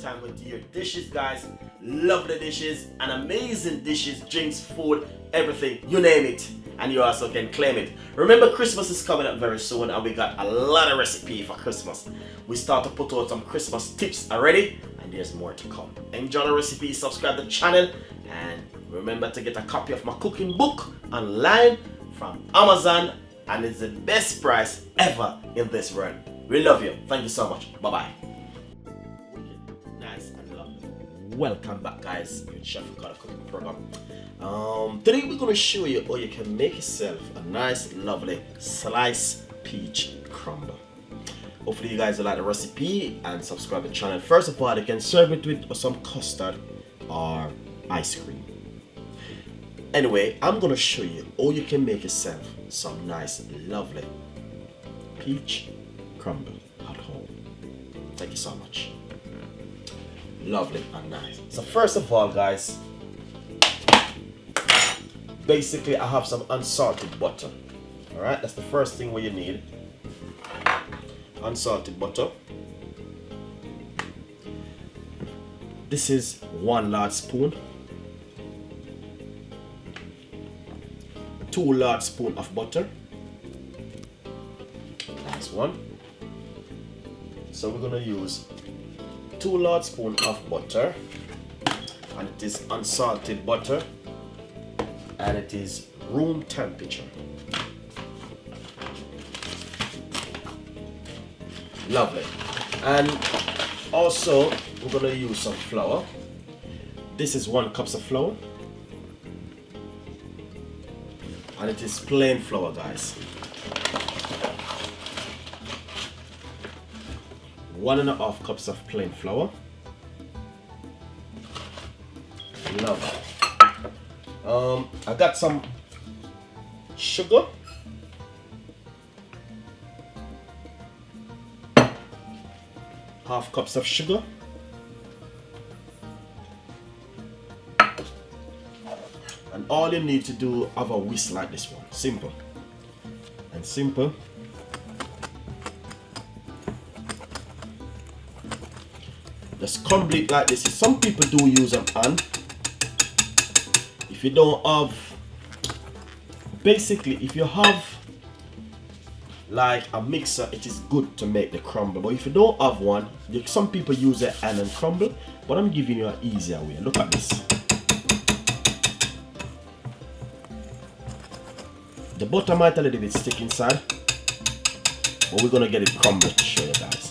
time with your dishes, guys. Lovely dishes and amazing dishes, drinks, food, everything, you name it. And you also can claim it. Remember, Christmas is coming up very soon and we got a lot of recipe for Christmas. We start to put out some Christmas tips already and there's more to come. Enjoy the recipe, subscribe to the channel, and remember to get a copy of my cooking book online from Amazon, and it's the best price ever in this world. We love you. Thank you so much. Bye-bye. Nice and lovely. Welcome back, guys, with Chef Ricardo cooking program. Today we're going to show you how you can make yourself a nice, lovely sliced peach crumble. Hopefully you guys will like the recipe and subscribe to the channel. First of all, you can serve it with some custard or ice cream. Anyway, I'm going to show you how you can make yourself some nice, lovely peach crumble at home. Thank you so much. Lovely and nice. So first of all, guys, basically I have some unsalted butter. Alright, that's the first thing what you need. Unsalted butter. This is 1 large spoon. 2 large spoon of butter. Nice one. So we're gonna use 2 large spoon of butter, and it is unsalted butter, and it is room temperature. Lovely. And also we're gonna use some flour. This is 1 cup of flour, and it is plain flour, guys. 1.5 cups of plain flour. Lovely. I got some sugar. Half cups of sugar. And all you need to do, have a whisk like this one. Simple. And simple. Just crumble it like this. Some people do use an hand. If you don't have, basically if you have like a mixer, it is good to make the crumble. But if you don't have one, some people use a hand and crumble, but I'm giving you an easier way. Look at this. The butter might a little bit stick inside, but we're gonna get it crumbled to show you guys.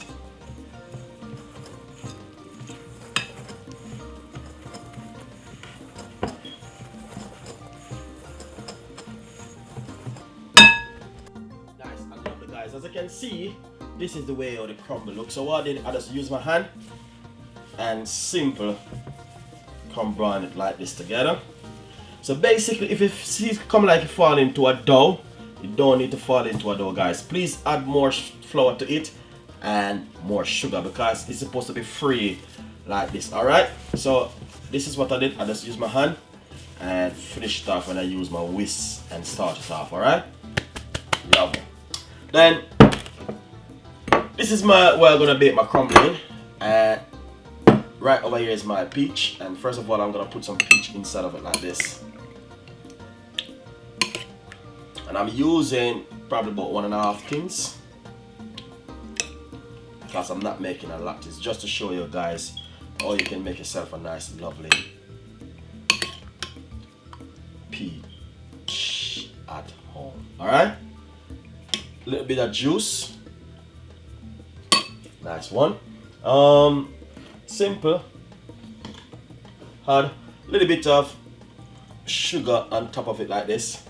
As you can see, this is the way how the crumble looks. So what I did, I just use my hand and simple crumble it like this together. So basically, if you see it come like it fall into a dough, you don't need to fall into a dough, guys. Please add more flour to it and more sugar because it's supposed to be free like this. Alright, so this is what I did. I just use my hand and finish it off when I use my whisk and start it off. Alright, lovely. Then this is my where I'm gonna bake my crumble in. Right over here is my peach, and first of all I'm gonna put some peach inside of it like this. And I'm using probably about 1.5 tins because I'm not making a lot. It's just to show you guys how you can make yourself a nice lovely peach at home. Alright? A little bit of juice. Nice one. Simple. Add a little bit of sugar on top of it like this.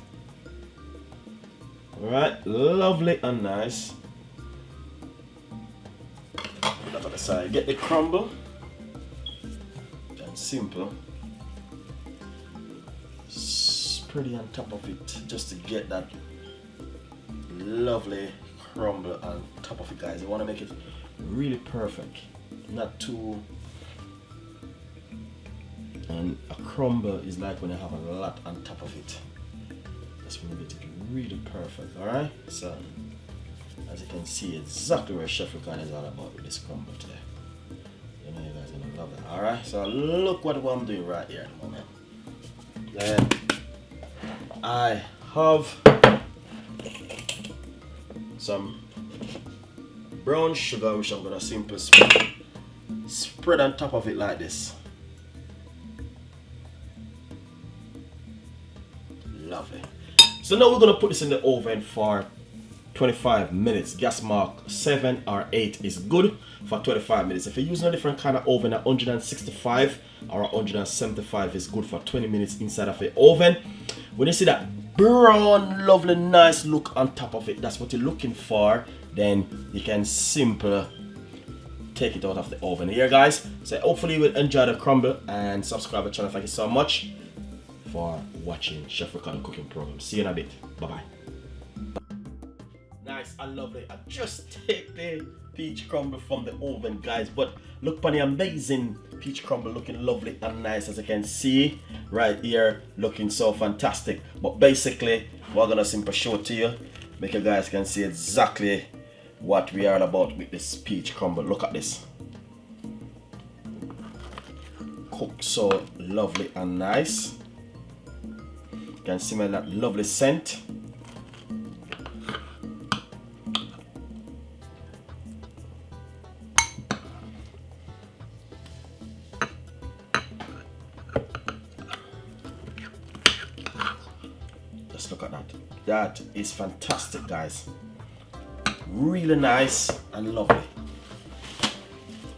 Alright, lovely and nice. Put that on the side. Get the crumble. And simple. Spread it on top of it just to get that lovely crumble on top of it, guys. You want to make it really perfect, not too. And a crumble is like when you have a lot on top of it. That's when you get it really perfect. All right. So as you can see, exactly where Chef Ricardo is all about with this crumble today. I know you guys are gonna love it. Alright, so look what I'm doing right here at the moment. Then I have some brown sugar which I'm gonna simply spread on top of it like this. Lovely. So now we're gonna put this in the oven for 25 minutes. Gas mark 7 or 8 is good for 25 minutes. If you're using a different kind of oven, 165 or 175 is good for 20 minutes inside of the oven. When you see that brown, lovely, nice look on top of it, that's what you're looking for, then you can simply take it out of the oven here, guys. So hopefully you will enjoy the crumble and subscribe to the channel. Thank you so much for watching Chef Ricardo cooking program. See you in a bit. Bye bye. Nice and lovely. I just take the peach crumble from the oven, guys, but look upon the amazing peach crumble, looking lovely and nice, as you can see right here, looking so fantastic. But basically we're gonna simply show it to you, make you guys can see exactly what we are about with this peach crumble. Look at this, cooked so lovely and nice. You can smell that lovely scent. Just look at that. That is fantastic, guys. Really nice and lovely.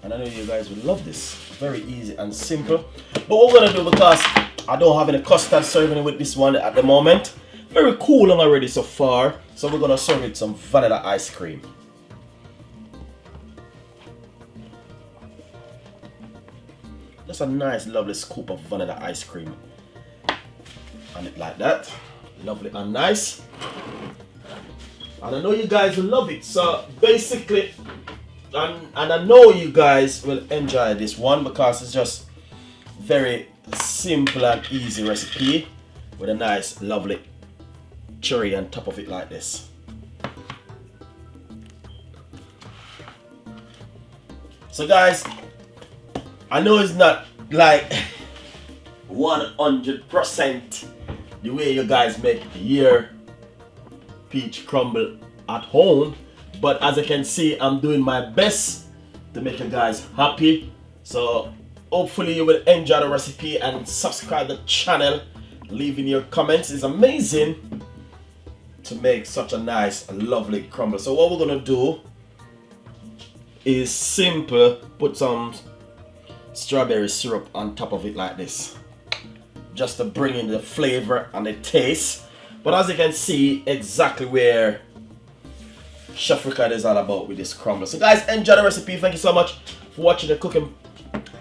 And I know you guys will love this. Very easy and simple. But what we're gonna do, because I don't have any custard serving with this one at the moment, very cool and already so far, so we're gonna serve it some vanilla ice cream. Just a nice lovely scoop of vanilla ice cream on it like that. Lovely and nice. And I know you guys will love it. So basically, and I know you guys will enjoy this one because it's just very simple and easy recipe with a nice lovely cherry on top of it like this. So guys, I know it's not like 100% the way you guys make your peach crumble at home, but as you can see, I'm doing my best to make you guys happy. So hopefully you will enjoy the recipe and subscribe to the channel, leaving your comments. It's amazing to make such a nice lovely crumble. So what we're gonna do is simple put some strawberry syrup on top of it like this, just to bring in the flavor and the taste. But as you can see, exactly where Chef Ricardo is all about with this crumble. So guys, enjoy the recipe. Thank you so much for watching the cooking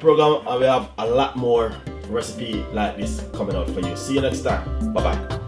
program, and we have a lot more recipe like this coming out for you. See you next time. Bye bye.